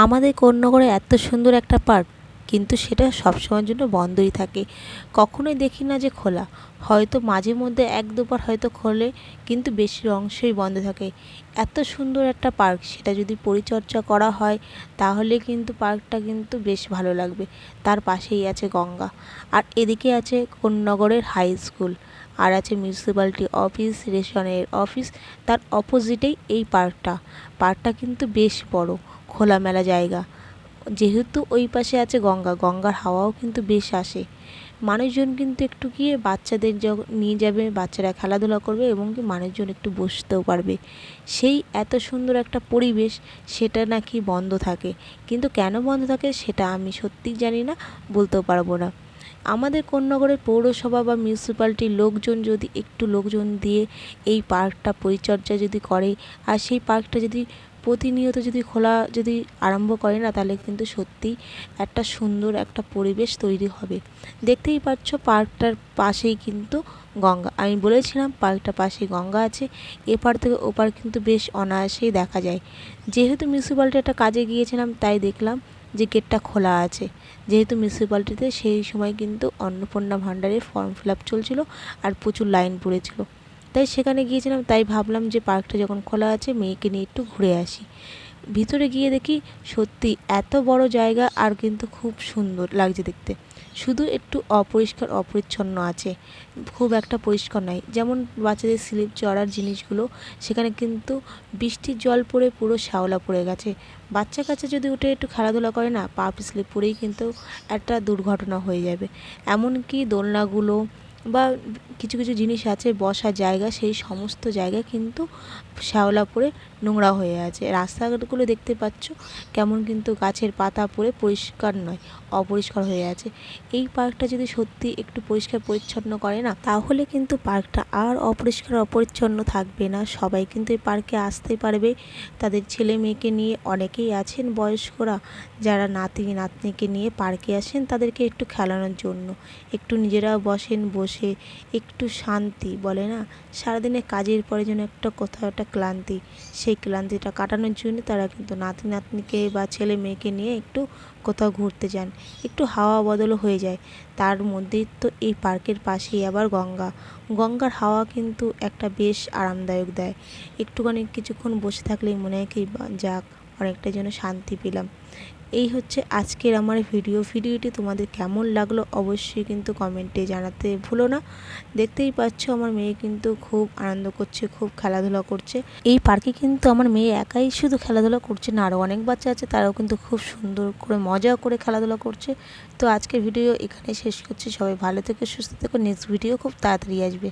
আমাদের কোন্নগরে এত সুন্দর একটা পার্ক, কিন্তু সেটা সবসময়ের জন্য বন্ধই থাকে। কখনোই দেখি না যে খোলা। হয়তো মাঝে মধ্যে এক দুবার হয়তো খোলে, কিন্তু বেশির অংশই বন্ধ থাকে। এত সুন্দর একটা পার্ক, সেটা যদি পরিচর্যা করা হয় তাহলে কিন্তু পার্কটা কিন্তু বেশ ভালো লাগবে। তার পাশেই আছে গঙ্গা, আর এদিকে আছে কোন্নগরের হাই স্কুল, আর আছে মিউনিসিপ্যালিটি অফিস, রেশনের অফিস। তার অপোজিটেই এই পার্কটা। পার্কটা কিন্তু বেশ বড়, খোলামেলা জায়গা। যেহেতু ওই পাশে আছে গঙ্গা, গঙ্গার হাওয়াও কিন্তু বেশ আসে। মানুষজন কিন্তু একটু গিয়ে বাচ্চাদের নিয়ে যাবে, বাচ্চারা খেলাধুলা করবে এবং কি মানুষজন একটু বসতেও পারবে। সেই এত সুন্দর একটা পরিবেশ, সেটা নাকি বন্ধ থাকে। কিন্তু কেন বন্ধ থাকে সেটা আমি সত্যিই জানি না, বলতেও পারবো না। আমাদের কোন্নগরের পৌরসভা বা মিউনিসিপ্যালিটির লোকজন যদি একটু লোকজন দিয়ে এই পার্কটা পরিচর্যা যদি করে, আর সেই পার্কটা যদি প্রতিনিয়ত যদি খোলা যদি আরম্ভ করে না, তাহলে কিন্তু সত্যিই একটা সুন্দর একটা পরিবেশ তৈরি হবে। দেখতেই পাচ্ছ পার্কটার পাশেই কিন্তু গঙ্গা। আমি বলেছিলাম পার্কটার পাশেই গঙ্গা আছে। এপার থেকে ওপার কিন্তু বেশ অনায়াসেই দেখা যায়। যেহেতু মিউনিসিপ্যালিটি একটা কাজে গিয়েছিলাম, তাই দেখলাম যে গেটটা খোলা আছে। যেহেতু মিউনিসিপ্যালিটিতে সেই সময় কিন্তু অন্নপূর্ণা ভাণ্ডারের ফর্ম ফিল আপ চলছিল, আর প্রচুর লাইন পড়েছিল। তাই সেখানে গিয়েছিলাম, তাই ভাবলাম যে পার্কটা যখন খোলা আছে মেয়েকে নিয়ে একটু ঘুরে আসি। ভিতরে গিয়ে দেখি সত্যি এত বড় জায়গা, আর কিন্তু খুব সুন্দর লাগছে দেখতে। শুধু একটু অপরিষ্কার অপরিচ্ছন্ন আছে, খুব একটা পরিষ্কার নয়। যেমন বাচ্চাদের স্লিপ চড়ার জিনিসগুলো, সেখানে কিন্তু বৃষ্টির জল পড়ে পুরো শ্যাওলা পড়ে গেছে। বাচ্চা কাচ্চা যদি উঠে একটু খেলাধুলা করে না, পা পিছলে পড়েই কিন্তু একটা দুর্ঘটনা হয়ে যাবে। এমনকি দোলনাগুলো বা কিছু কিছু জিনিস আছে বসার জায়গা, সেই সমস্ত জায়গা কিন্তু শ্যাওলা পড়ে নোংরা হয়ে আছে। রাস্তাঘাটগুলো দেখতে পাচ্ছ কেমন কিন্তু গাছের পাতা পড়ে পরিষ্কার নয়, অপরিষ্কার হয়ে আছে। এই পার্কটা যদি সত্যি একটু পরিষ্কার পরিচ্ছন্ন করে না, তাহলে কিন্তু পার্কটা আর অপরিষ্কার অপরিচ্ছন্ন থাকবে না। সবাই কিন্তু এই পার্কে আসতে পারবে তাদের ছেলে মেয়েকে নিয়ে। অনেকেই আছেন বয়স্করা যারা নাতি নাতনিকে নিয়ে পার্কে আসেন তাদেরকে একটু খেলানোর জন্য, একটু নিজেরাও বসেন, বসে একটু শান্তি বলে না, সারাদিনে কাজের পরে যেন একটা কোথাও একটা ক্লান্তি, সেই ক্লান্তিটা কাটানোর জন্য তারা কিন্তু নাতি নাতনিকে বা ছেলে মেয়েকে নিয়ে একটু কোথাও ঘুরতে যান, একটু হাওয়া বদলও হয়ে যায়। তার মধ্যেই তো এই পার্কের পাশেই আবার গঙ্গা। গঙ্গার হাওয়া কিন্তু একটা বেশ আরামদায়ক দেয়। একটুখানি কিছুক্ষণ বসে থাকলেই মনে হয় কি যাক, অনেকটা যেন শান্তি পেলাম। এই হচ্ছে আজকের আমার ভিডিওটি তোমাদের কেমন লাগলো অবশ্যই কিন্তু কমেন্টে জানাতে ভুলো না। দেখতেই পাচ্ছ আমার মেয়ে কিন্তু খুব আনন্দ করছে, খুব খেলাধুলা করছে। এই পার্কে কিন্তু আমার মেয়ে একাই শুধু খেলাধুলা করছে না, আরও অনেক বাচ্চা আছে, তারাও কিন্তু খুব সুন্দর করে মজা করে খেলাধুলা করছে। তো আজকের ভিডিও এখানে শেষ করছি। সবাই ভালো থেকো, সুস্থ থেকো। নেক্সট ভিডিও খুব তাড়াতাড়ি আসবে।